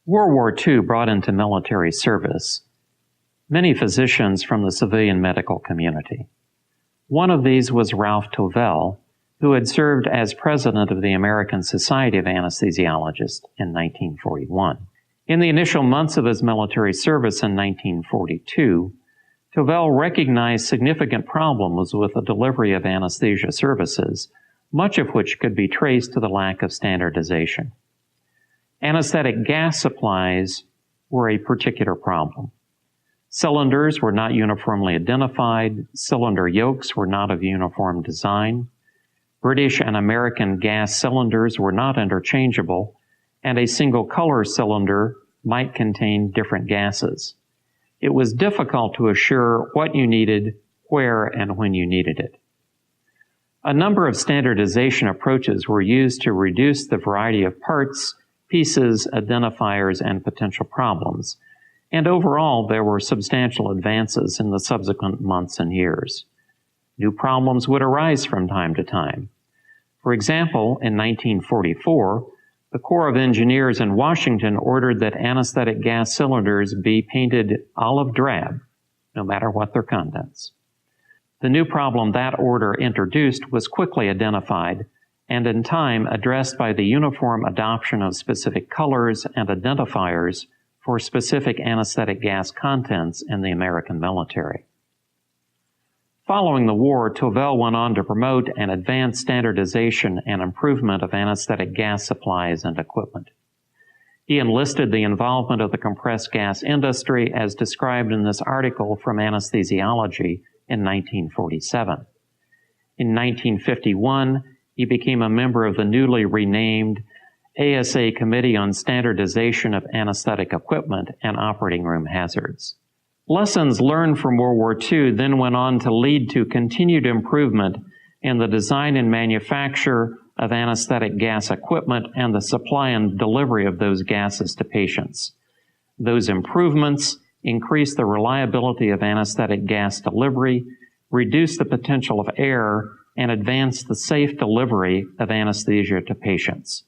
World War II brought into military service many physicians from the civilian medical community. One of these was Ralph Tovell, who had served as president of the American Society of Anesthesiologists in 1941. In the initial months of his military service in 1942, Tovell recognized significant problems with the delivery of anesthesia services, much of which could be traced to the lack of standardization. Anesthetic gas supplies were a particular problem. Cylinders were not uniformly identified, cylinder yolks were not of uniform design, British and American gas cylinders were not interchangeable, and a single color cylinder might contain different gases. It was difficult to assure what you needed, where, and when you needed it. A number of standardization approaches were used to reduce the variety of parts, pieces, identifiers, and potential problems, and overall there were substantial advances in the subsequent months and years. New problems would arise from time to time. For example, in 1944, the Corps of Engineers in Washington ordered that anesthetic gas cylinders be painted olive drab, no matter what their contents. The new problem that order introduced was quickly identified and in time addressed by the uniform adoption of specific colors and identifiers for specific anesthetic gas contents in the American military. Following the war, Tovell went on to promote and advance standardization and improvement of anesthetic gas supplies and equipment. He enlisted the involvement of the compressed gas industry as described in this article from Anesthesiology in 1947. In 1951, he became a member of the newly renamed ASA Committee on Standardization of Anesthetic Equipment and Operating Room Hazards. Lessons learned from World War II then went on to lead to continued improvement in the design and manufacture of anesthetic gas equipment and the supply and delivery of those gases to patients. Those improvements increased the reliability of anesthetic gas delivery, reduced the potential of error, and advanced the safe delivery of anesthesia to patients.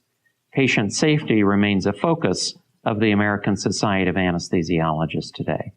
Patient safety remains a focus of the American Society of Anesthesiologists today.